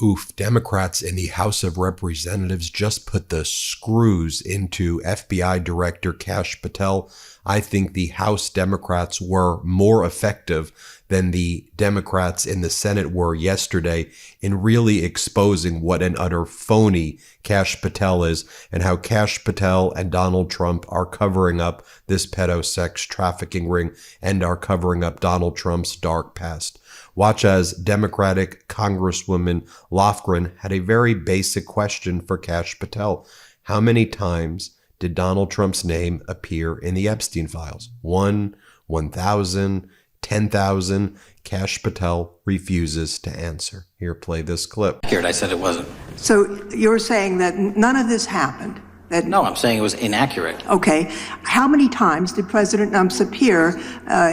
Oof, Democrats in the House of Representatives just put the screws into FBI Director Kash Patel. I think the House Democrats were more effective than the Democrats in the Senate were yesterday in really exposing what an utter phony Kash Patel is and how Kash Patel and Donald Trump are covering up this pedo-sex trafficking ring and are covering up Donald Trump's dark past. Watch as Democratic Congresswoman Lofgren had a very basic question for Kash Patel. How many times did Donald Trump's name appear in the Epstein files? 1, 1,000, 10,000? Kash Patel refuses to answer. Here, play this clip. I said it wasn't. So you're saying that none of this happened? No, I'm saying it was inaccurate. Okay. How many times did President Nums appear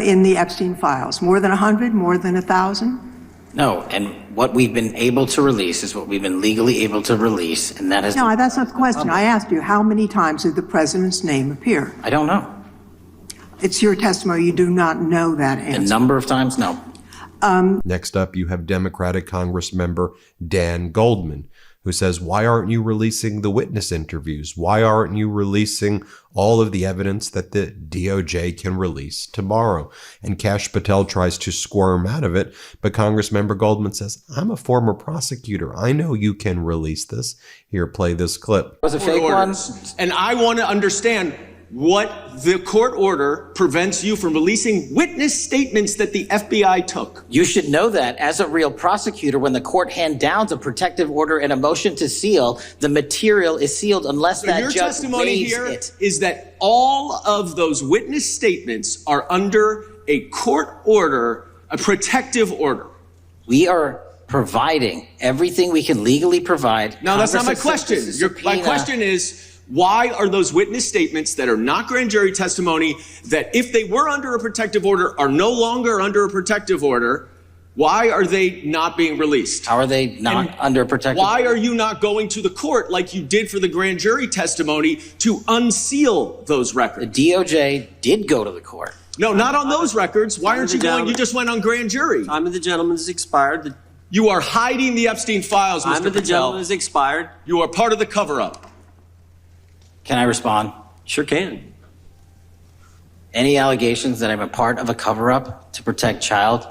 in the Epstein files? More than 100? More than 1,000? No, and what we've been able to release is what we've been legally able to release, and that is... No, that's not the question. I asked you, how many times did the president's name appear? I don't know. It's your testimony. You do not know that answer. A number of times? No. Next up, you have Democratic Congressmember Dan Goldman, who says, why aren't you releasing the witness interviews? Why aren't you releasing all of the evidence that the DOJ can release tomorrow? And Kash Patel tries to squirm out of it, but Congressmember Goldman says, I'm a former prosecutor. I know you can release this. Here, play this clip. Was it fake one? And I want to understand what the court order prevents you from releasing witness statements that the FBI took. You should know that as a real prosecutor, when the court hand downs a protective order and a motion to seal, the material is sealed unless So that your judge testimony waives here it. is that all of those witness statements are under a court order, a protective order. We are providing everything we can legally provide. No, that's not my Congress question. accepts the My subpoena. question is, why are those witness statements that are not grand jury testimony, that if they were under a protective order are no longer under a protective order, why are they not being released? How are they not under a protective Why order? are you not going to the court like you did for the grand jury testimony to unseal those records? The DOJ did go to the court. No, not on those records. Why aren't you going? You just went on grand jury. Time of the gentleman has expired. You are hiding the Epstein files, Mr. Time of the Patel. gentleman has expired. You are part of the cover-up. Can I respond? Sure can. Any allegations that I'm a part of a cover-up to protect child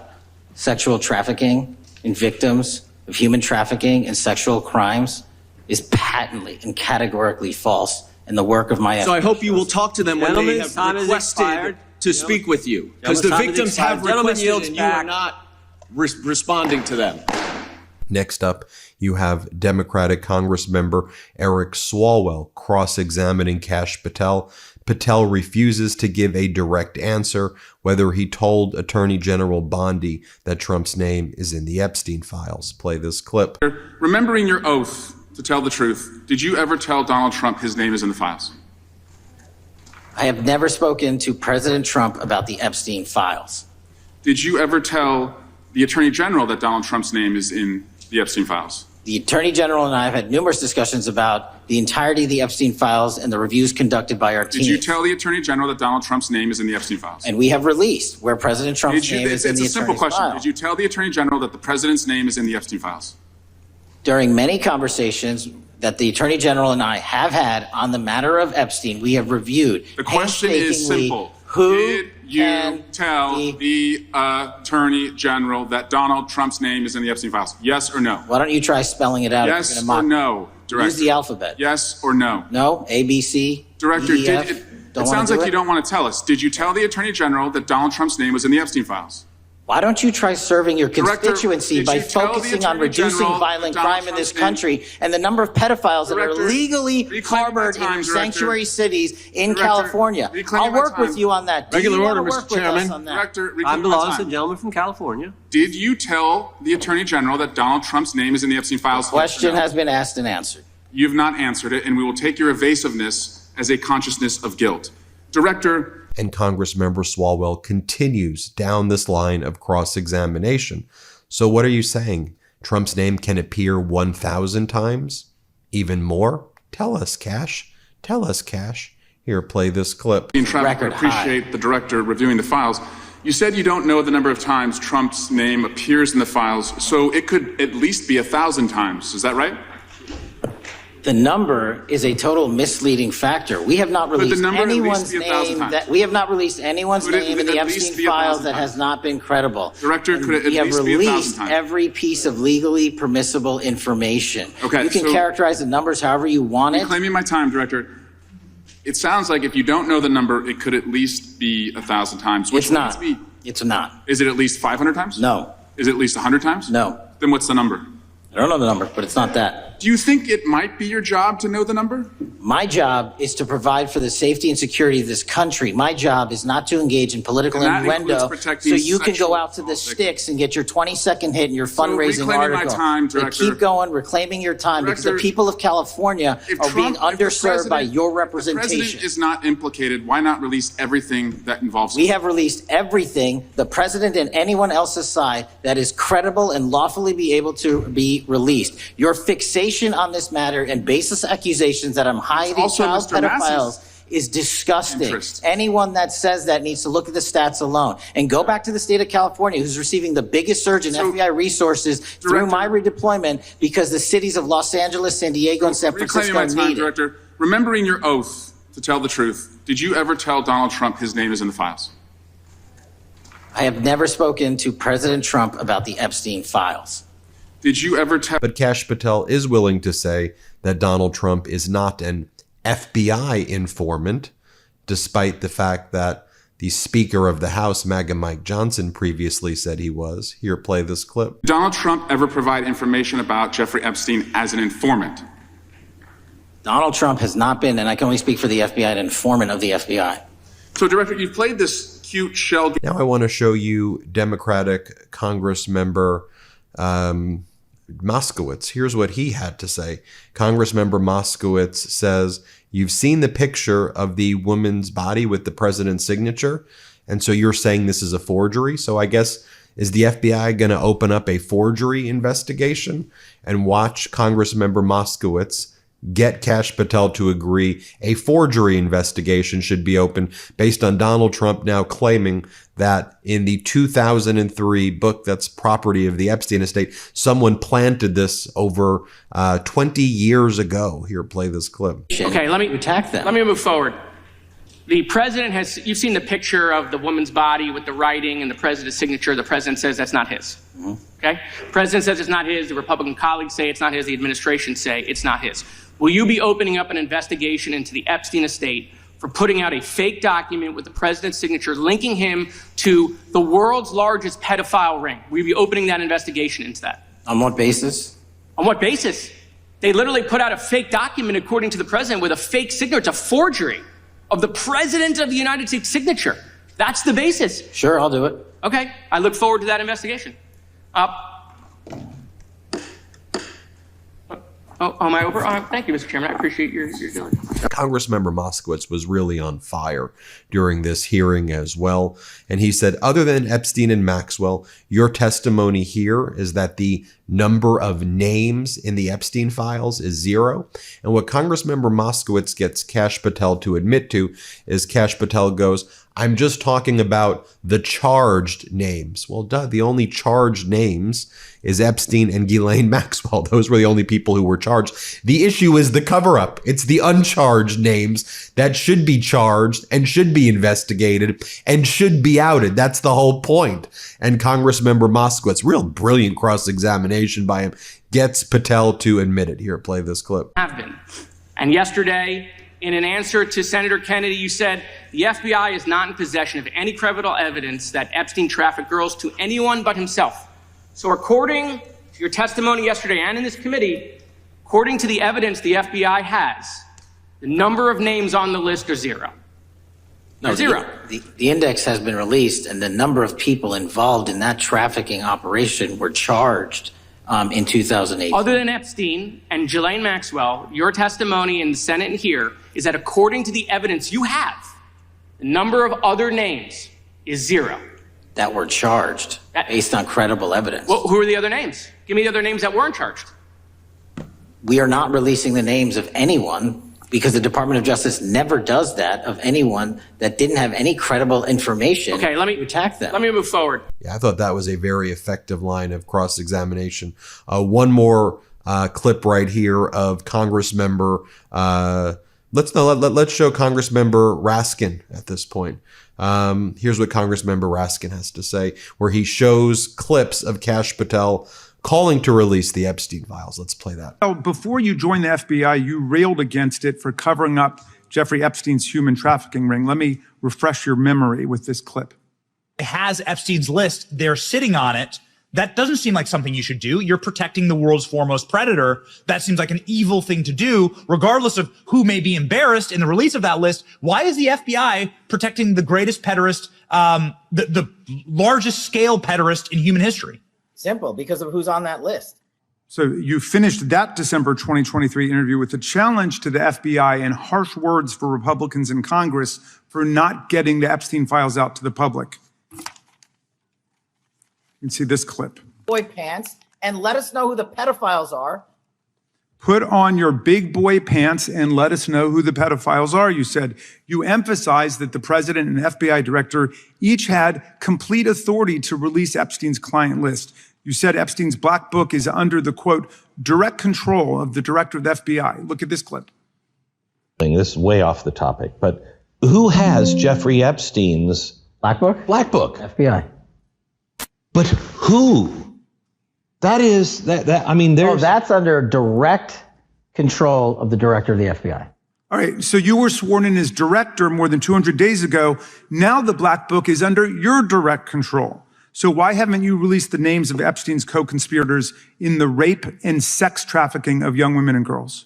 sexual trafficking and victims of human trafficking and sexual crimes is patently and categorically false in the work of my So I hope you will talk to them when they Gentlemen's have time has requested expired. to speak with you. Because the Gentlemen's time has victims have expired. Gentleman requested yields and you are back. not responding to them. Next up, you have Democratic Congressmember Eric Swalwell cross-examining Kash Patel. Patel refuses to give a direct answer whether he told Attorney General Bondi that Trump's name is in the Epstein files. Play this clip. Remembering your oath to tell the truth, did you ever tell Donald Trump his name is in the files? I have never spoken to President Trump about the Epstein files. Did you ever tell the Attorney General that Donald Trump's name is in the Epstein files? The Attorney General and I have had numerous discussions about the entirety of the Epstein files and the reviews conducted by our team. Did you tell the Attorney General that Donald Trump's name is in the Epstein files? And we have released where President Trump's name is in the It's a simple attorney's question. file. Did you tell the Attorney General that the President's name is in the Epstein files? During many conversations that the Attorney General and I have had on the matter of Epstein, we have reviewed. The question is painstakingly simple. Who Did you can tell the Attorney General that Donald Trump's name is in the Epstein files? Yes or no? Why don't you try spelling it out? if Yes you're gonna or mock no, Director? Use the alphabet. Yes or no? No? A, B, C, Director, E, F? it Don't wanna sounds do like it? you don't want to tell us. Did you tell the Attorney General that Donald Trump's name was in the Epstein files? Why don't you try serving your Director, constituency did by you tell the focusing on Attorney reducing General violent that Donald crime in this Trump's name- country and the number of pedophiles that Director, are legally reclaim harbored my time, in Director. sanctuary cities in Director, California? reclaim I'll my work with time. you on that. Do Regular you order, wanna Mr. work with us Chairman. on that? Director, reclaim I'm my Laws, time. a gentleman from California. Did you tell the Attorney General that Donald Trump's name is in the Epstein files? Question Yes or no? has been asked and answered. You've not answered it, and we will take your evasiveness as a consciousness of guilt. Director, And Congressmember Swalwell continues down this line of cross-examination. So what are you saying? Trump's name can appear 1,000 times? Even more? Tell us, Kash. Tell us, Kash. Here, play this clip. in traffic, Record I appreciate the Director reviewing the files. You said you don't know the number of times Trump's name appears in the files, so it could at least be 1,000 times. Is that right? The number is a total misleading factor. We have not released anyone's name in the Epstein files that has not been credible. Director, could it at least be 1,000 times? We have released every piece of legally permissible information. Okay, you can characterize the numbers however you want it. Reclaiming my time, Director. It sounds like if you don't know the number, it could at least be 1,000 times. It's not. It's not. Is it at least 500 times? No. Is it at least 100 times? No. Then what's the number? I don't know the number, but it's not that. Do you think it might be your job to know the number? My job is to provide for the safety and security of this country. My job is not to engage in political innuendo so you can go out to the sticks and get your 20-second hit in your fundraising article. My time, Director. Keep going, reclaiming your time, because the people of California are being underserved by your representation. If the president is not implicated, why not release everything that involves him? We have released everything, the president and anyone else's side, that is credible and lawfully be able to be released. Your fixation on this matter and baseless accusations that I'm hiding child pedophiles is disgusting. Anyone that says that needs to look at the stats alone and go back to the state of California, who's receiving the biggest surge in FBI resources through my redeployment because the cities of Los Angeles, San Diego, and San Francisco need it. Director, remembering your oath to tell the truth, did you ever tell Donald Trump his name is in the files? I have never spoken to President Trump about the Epstein files. Did you ever tell? But Kash Patel is willing to say that Donald Trump is not an FBI informant, despite the fact that the Speaker of the House, MAGA Mike Johnson, previously said he was. Here, play this clip. Did Donald Trump ever provide information about Jeffrey Epstein as an informant? Donald Trump has not been, and I can only speak for the FBI, an informant of the FBI. So, Director, you've played this cute shell game. Now I want to show you Democratic Congress member Moskowitz. Here's what he had to say. Congressmember Moskowitz says, you've seen the picture of the woman's body with the president's signature, and so you're saying this is a forgery? So I guess, is the FBI going to open up a forgery investigation and watch Congressmember Moskowitz get Kash Patel to agree a forgery investigation should be open based on Donald Trump now claiming that in the 2003 book that's property of the Epstein estate, someone planted this over 20 years ago. Here, play this clip. Okay, let me attack that. Let me move forward. The president has, you've seen the picture of the woman's body with the writing and the president's signature. The president says that's not his. Okay? The president says it's not his. The Republican colleagues say it's not his. The administration say it's not his. Will you be opening up an investigation into the Epstein estate for putting out a fake document with the president's signature linking him to the world's largest pedophile ring? Will you be opening that investigation into that? On what basis? On what basis? They literally put out a fake document, according to the president, with a fake signature. It's a forgery of the president of the United States signature. That's the basis. Sure, I'll do it. Okay, I look forward to that investigation. Am I over? Thank you, Mr. Chairman. I appreciate your doing. Congressmember Moskowitz was really on fire during this hearing as well. And he said, other than Epstein and Maxwell, your testimony here is that the number of names in the Epstein files is 0. And what Congressmember Moskowitz gets Kash Patel to admit to is Kash Patel goes, I'm just talking about the charged names. Well, duh, the only charged names is Epstein and Ghislaine Maxwell. Those were the only people who were charged. The issue is the cover-up. It's the uncharged names that should be charged and should be investigated and should be outed. That's the whole point. And Congressmember Moskowitz, real brilliant cross-examination by him, gets Patel to admit it. Here, play this clip. Have been. And yesterday, in an answer to Senator Kennedy, you said the FBI is not in possession of any credible evidence that Epstein trafficked girls to anyone but himself. So according to your testimony yesterday and in this committee, according to the evidence the FBI has, the number of names on the list are 0. No, 0. The index has been released, and the number of people involved in that trafficking operation were charged in 2008. Other than Epstein and Ghislaine Maxwell, your testimony in the Senate and here is that according to the evidence you have, the number of other names is 0. That were charged based on credible evidence. Well, who are the other names? Give me the other names that weren't charged. We are not releasing the names of anyone because the Department of Justice never does that of anyone that didn't have any credible information to attack them. Let me move forward. Yeah, I thought that was a very effective line of cross-examination. One more clip right here of Congress member. Let's show Congress member Raskin at this point. Here's what Congress member Raskin has to say, where he shows clips of Kash Patel calling to release the Epstein files. Let's play that. Before you joined the FBI, you railed against it for covering up Jeffrey Epstein's human trafficking ring. Let me refresh your memory with this clip. It has Epstein's list. They're sitting on it. That doesn't seem like something you should do. You're protecting the world's foremost predator. That seems like an evil thing to do, regardless of who may be embarrassed in the release of that list. Why is the FBI protecting the greatest pederast, the largest scale pederast in human history? Simple, because of who's on that list. So you finished that December 2023 interview with a challenge to the FBI and harsh words for Republicans in Congress for not getting the Epstein files out to the public. You can see this clip. Boy pants and let us know who the pedophiles are. Put on your big boy pants and let us know who the pedophiles are, you said. You emphasized that the president and FBI director each had complete authority to release Epstein's client list. You said Epstein's black book is under the, quote, direct control of the director of the FBI. Look at this clip. This is way off the topic, but who has Jeffrey Epstein's Black book? black book? FBI. But who? That is, I mean, there's... Oh, that's under direct control of the director of the FBI. All right, so you were sworn in as director more than 200 days ago. Now the black book is under your direct control. So why haven't you released the names of Epstein's co-conspirators in the rape and sex trafficking of young women and girls?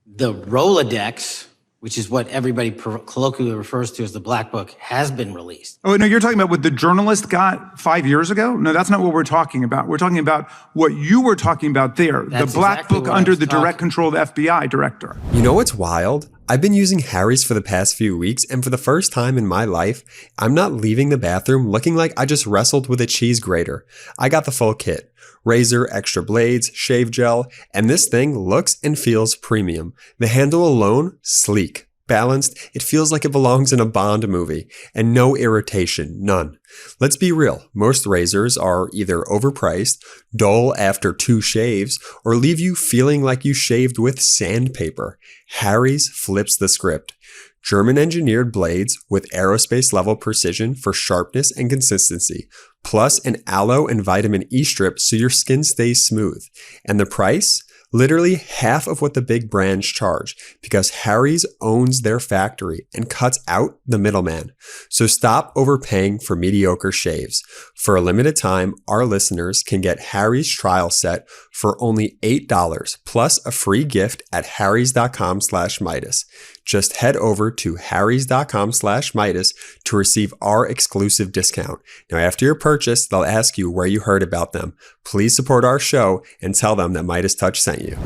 The Rolodex, which is what everybody colloquially refers to as the black book, has been released. Oh, no, you're talking about what the journalist got 5 years ago? No, that's not what we're talking about. We're talking about what you were talking about there, That's the black exactly book what I under was the direct talking- control of the FBI director. You know what's wild? I've been using Harry's for the past few weeks, and for the first time in my life, I'm not leaving the bathroom looking like I just wrestled with a cheese grater. I got the full kit. Razor, extra blades, shave gel, and this thing looks and feels premium. The handle alone, sleek. Balanced, it feels like it belongs in a Bond movie, and no irritation, none. Let's be real, most razors are either overpriced, dull after 2 shaves, or leave you feeling like you shaved with sandpaper. Harry's flips the script. German-engineered blades with aerospace-level precision for sharpness and consistency, plus an aloe and vitamin E strip so your skin stays smooth. And the price? Literally half of what the big brands charge, because Harry's owns their factory and cuts out the middleman. So stop overpaying for mediocre shaves. For a limited time, our listeners can get Harry's trial set for only $8 plus a free gift at harrys.com/Meidas. Just head over to harrys.com/Meidas to receive our exclusive discount. Now, after your purchase, they'll ask you where you heard about them. Please support our show and tell them that MeidasTouch sent you.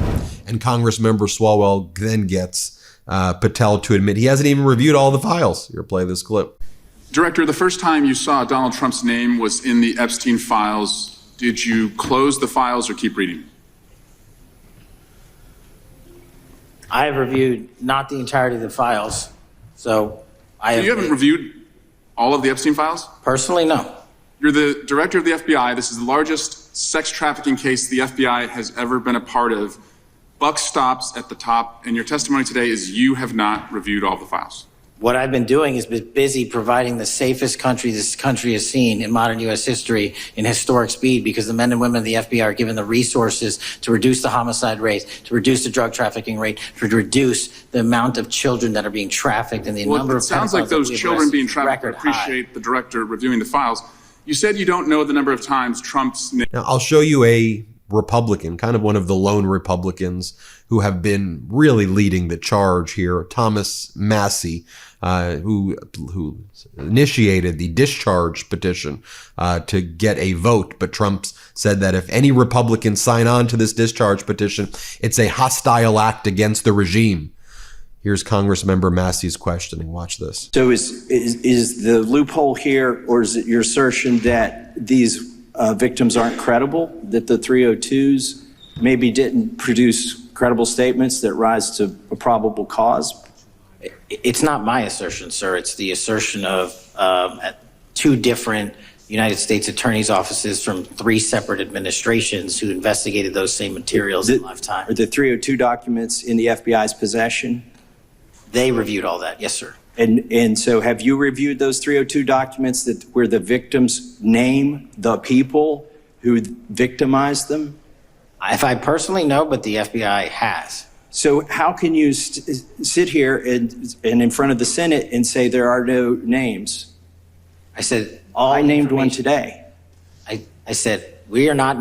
And Congressmember Swalwell then gets Patel to admit he hasn't even reviewed all the files. Here, play this clip. Director, the first time you saw Donald Trump's name was in the Epstein files. Did you close the files or keep reading? I have reviewed not the entirety of the files, so I have... You haven't reviewed all of the Epstein files? Personally, no. You're the director of the FBI. This is the largest sex trafficking case the FBI has ever been a part of. Buck stops at the top, and your testimony today is you have not reviewed all the files. What I've been doing is been busy providing the safest country this country has seen in modern U.S. history in historic speed, because the men and women of the FBI are given the resources to reduce the homicide rate, to reduce the drug trafficking rate, to reduce the amount of children that are being trafficked and the number of... It sounds like those children being trafficked appreciate the director reviewing the files. You said you don't know the number of times Trump's name... Now, I'll show you a Republican, kind of one of the lone Republicans who have been really leading the charge here, Thomas Massie, who initiated the discharge petition to get a vote. But Trump said that if any Republicans sign on to this discharge petition, it's a hostile act against the regime. Here's Congressmember Massey's questioning. Watch this. So is the loophole here, or is it your assertion that these victims aren't credible, that the 302s maybe didn't produce credible statements that rise to a probable cause? It's not my assertion, sir. It's the assertion of two different United States attorneys' offices from three separate administrations who investigated those same materials in lifetime. Are the 302 documents in the FBI's possession? They reviewed all that, yes, sir. And so have you reviewed those 302 documents where the victims name the people who victimized them? If I personally know, but the FBI has. So how can you sit here and in front of the Senate and say there are no names? I said I named one today. I said we are not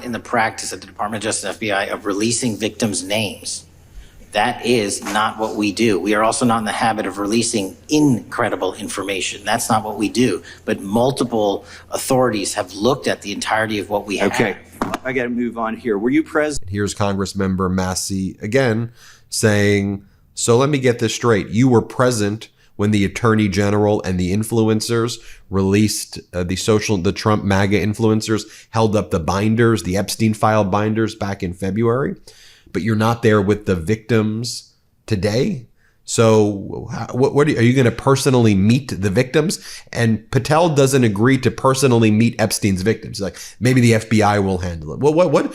in the practice at the Department of Justice FBI of releasing victims' names. That is not what we do. We are also not in the habit of releasing incredible information. That's not what we do. But multiple authorities have looked at the entirety of what we have. Okay, I got to move on here. Were you present? Here's Congressmember Massey again saying, so let me get this straight. You were present when the Attorney General and the influencers released the Trump MAGA influencers held up the binders, the Epstein file binders back in February, but you're not there with the victims today. So what are you going to personally meet the victims? And Patel doesn't agree to personally meet Epstein's victims. He's like, maybe the FBI will handle it. Well, what?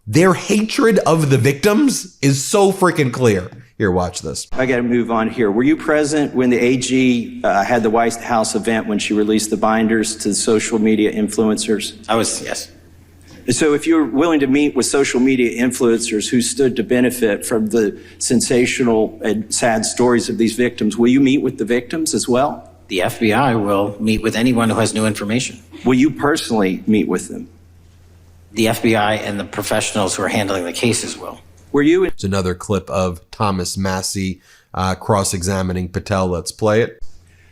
Their hatred of the victims is so freaking clear. Here, watch this. I got to move on here. Were you present when the AG had the White House event when she released the binders to the social media influencers? I was, yes. So if you're willing to meet with social media influencers who stood to benefit from the sensational and sad stories of these victims, will you meet with the victims as well? The FBI will meet with anyone who has new information. Will you personally meet with them? The FBI and the professionals who are handling the cases will. Were you? It's another clip of Thomas Massey cross-examining Patel. Let's play it.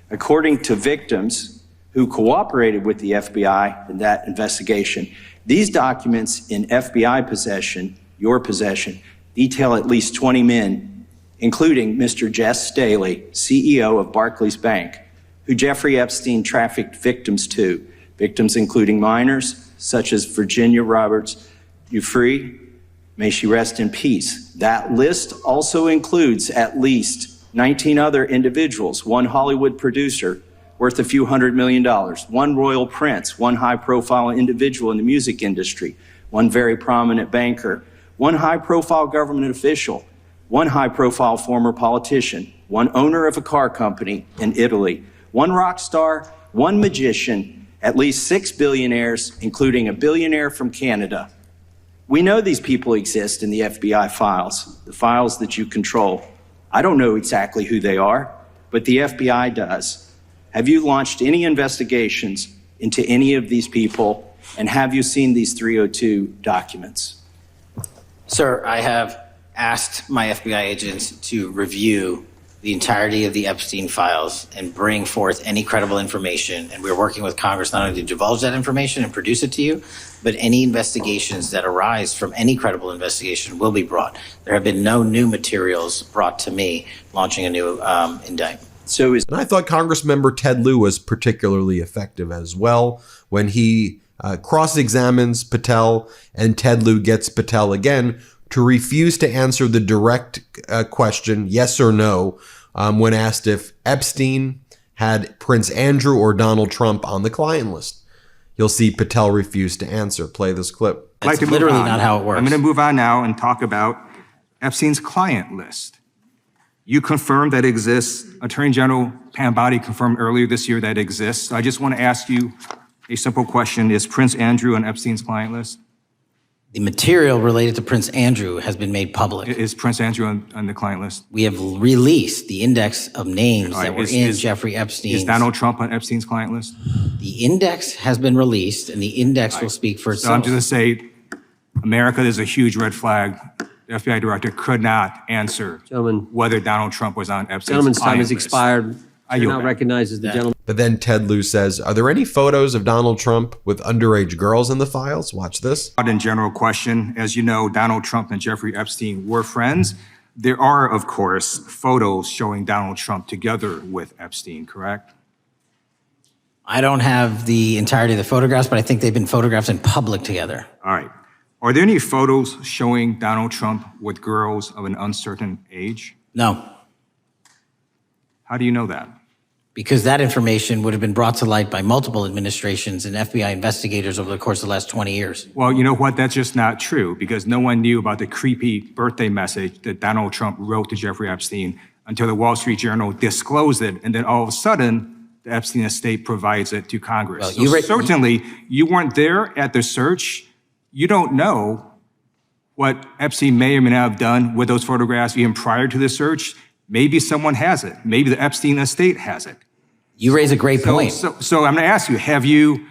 According to victims who cooperated with the FBI in that investigation, these documents in FBI possession, your possession, detail at least 20 men, including Mr. Jess Staley, CEO of Barclays Bank, who Jeffrey Epstein trafficked victims to, victims including minors such as Virginia Roberts Giuffre. May she rest in peace. That list also includes at least 19 other individuals, one Hollywood producer worth a few $100 million, one royal prince, one high-profile individual in the music industry, one very prominent banker, one high-profile government official, one high-profile former politician, one owner of a car company in Italy, one rock star, one magician, at least 6 billionaires, including a billionaire from Canada. We know these people exist in the FBI files, the files that you control. I don't know exactly who they are, but the FBI does. Have you launched any investigations into any of these people, and have you seen these 302 documents? Sir, I have asked my FBI agents to review the entirety of the Epstein files and bring forth any credible information. And we're working with Congress not only to divulge that information and produce it to you, but any investigations that arise from any credible investigation will be brought. There have been no new materials brought to me launching a new indictment. And I thought Congressmember Ted Lieu was particularly effective as well when he cross-examines Patel, and Ted Lieu gets Patel again to refuse to answer the direct question, yes or no, when asked if Epstein had Prince Andrew or Donald Trump on the client list. You'll see Patel refuse to answer. Play this clip. That's literally not how it works. I'm going to move on now and talk about Epstein's client list. You confirmed that it exists. Attorney General Pam Bondi confirmed earlier this year that it exists. I just want to ask you a simple question. Is Prince Andrew on Epstein's client list? The material related to Prince Andrew has been made public. Is Prince Andrew on the client list? We have released the index of names that were in Jeffrey Epstein's. Is Donald Trump on Epstein's client list? The index has been released, and the index will speak for itself. So I'm just going to say, America, there's a huge red flag. The FBI director could not answer whether Donald Trump was on Epstein's Gentleman's time has list. expired. Now recognizes the gentleman. But then Ted Lieu says, are there any photos of Donald Trump with underage girls in the files? Watch this. In general question, as you know, Donald Trump and Jeffrey Epstein were friends. There are, of course, photos showing Donald Trump together with Epstein, correct? I don't have the entirety of the photographs, but I think they've been photographed in public together. All right. Are there any photos showing Donald Trump with girls of an uncertain age? No. How do you know that? Because that information would have been brought to light by multiple administrations and FBI investigators over the course of the last 20 years. Well, you know what? That's just not true, because no one knew about the creepy birthday message that Donald Trump wrote to Jeffrey Epstein until the Wall Street Journal disclosed it, and then all of a sudden, the Epstein estate provides it to Congress. Well, certainly, you weren't there at the search. You don't know what Epstein may or may not have done with those photographs even prior to the search. Maybe someone has it. Maybe the Epstein estate has it. You raise a great point. So I'm going to ask you, have you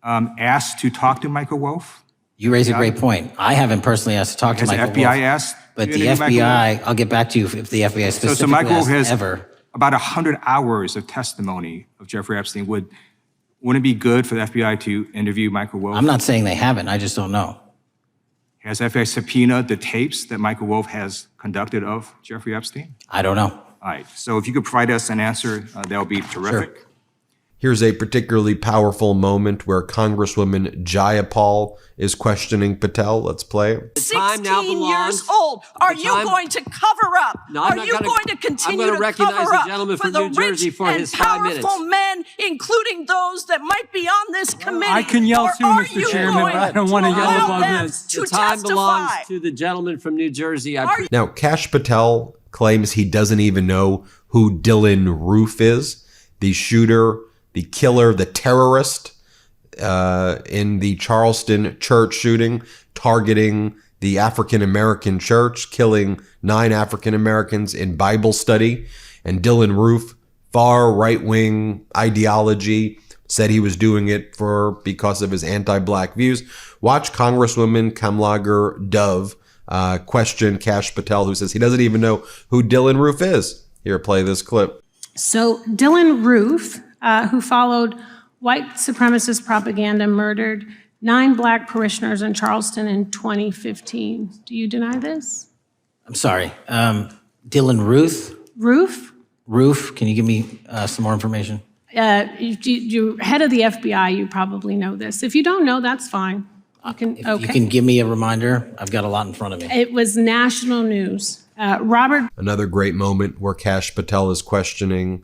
asked to talk to Michael Wolff? You raise a great point. I haven't personally asked to talk to Michael Wolff. Has the FBI asked? But the FBI, I'll get back to you if the FBI specifically so Michael Wolff has ever. About 100 hours of testimony of Jeffrey Epstein. Wouldn't it be good for the FBI to interview Michael Wolff? I'm not saying they haven't. I just don't know. Has FBI subpoenaed the tapes that Michael Wolff has conducted of Jeffrey Epstein? I don't know. All right. So if you could provide us an answer, that would be terrific. Sure. Here's a particularly powerful moment where Congresswoman Jayapal is questioning Patel. Let's play it. 16 years old. Are you going to cover up? No, Are you going to continue to cover up for the rich and powerful men, including those that might be on this committee? I can yell too, Mr. Chairman, but I don't want to yell above this. The time belongs to the gentleman from New Jersey. Now, Kash Patel claims he doesn't even know who Dylan Roof is, the shooter, the killer, the terrorist in the Charleston church shooting, targeting the African-American church, killing 9 African-Americans in Bible study. And Dylan Roof, far right-wing ideology, said he was doing it because of his anti-black views. Watch Congresswoman Kamlager Dove question Kash Patel, who says he doesn't even know who Dylan Roof is. Here, play this clip. So Dylan Roof, who followed white supremacist propaganda, murdered 9 black parishioners in Charleston in 2015. Do you deny this? I'm sorry. Dylan Roof? Roof? Can you give me some more information? You're head of the FBI. You probably know this. If you don't know, that's fine. You can give me a reminder. I've got a lot in front of me. It was national news. Another great moment where Kash Patel is questioning,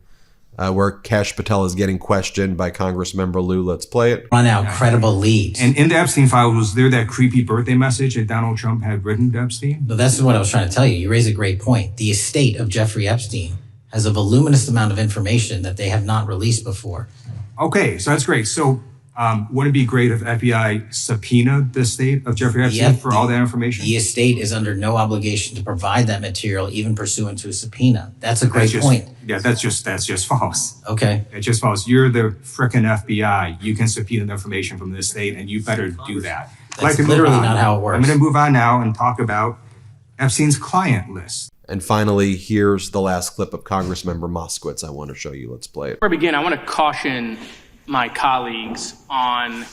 where Kash Patel is getting questioned by Congressmember Liu. Let's play it. Run out credible leads. And in the Epstein file, was there that creepy birthday message that Donald Trump had written to Epstein? No, that's what I was trying to tell you. You raise a great point. The estate of Jeffrey Epstein has a voluminous amount of information that they have not released before. Okay, so that's great. So wouldn't it be great if FBI subpoenaed the estate of Jeffrey Epstein for all that information? The estate is under no obligation to provide that material, even pursuant to a subpoena. That's a great point. Yeah, that's just false. Okay. It's just false. You're the frickin' FBI. You can subpoena the information from the estate, and you better do that. That's literally not how it works. I'm going to move on now and talk about Epstein's client list. And finally, here's the last clip of Congressmember Moskowitz I want to show you. Let's play it. Before I begin, I want to caution my colleagues on,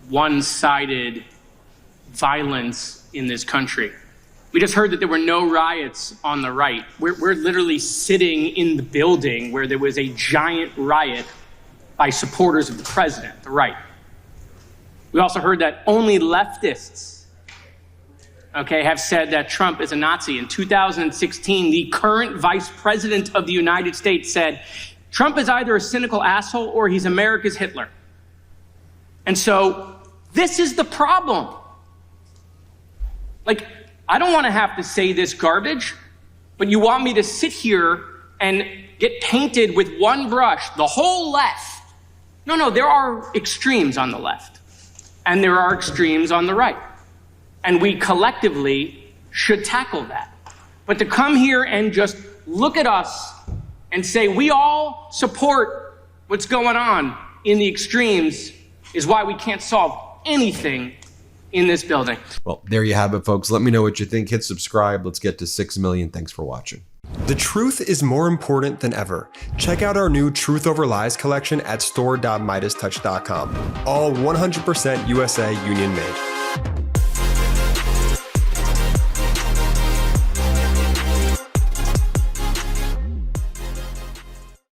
one-sided violence in this country. We just heard that there were no riots on the right. We're literally sitting in the building where there was a giant riot by supporters of the president, the right. We also heard that only leftists have said that Trump is a Nazi. In 2016, the current vice president of the United States said, Trump is either a cynical asshole or he's America's Hitler. And so this is the problem. I don't want to have to say this garbage, but you want me to sit here and get painted with one brush, the whole left. No, there are extremes on the left, and there are extremes on the right. And we collectively should tackle that. But to come here and just look at us and say we all support what's going on in the extremes is why we can't solve anything in this building. Well, there you have it, folks. Let me know what you think. Hit subscribe. Let's get to 6 million. Thanks for watching. The truth is more important than ever. Check out our new Truth Over Lies collection at store.MeidasTouch.com. All 100% USA union made.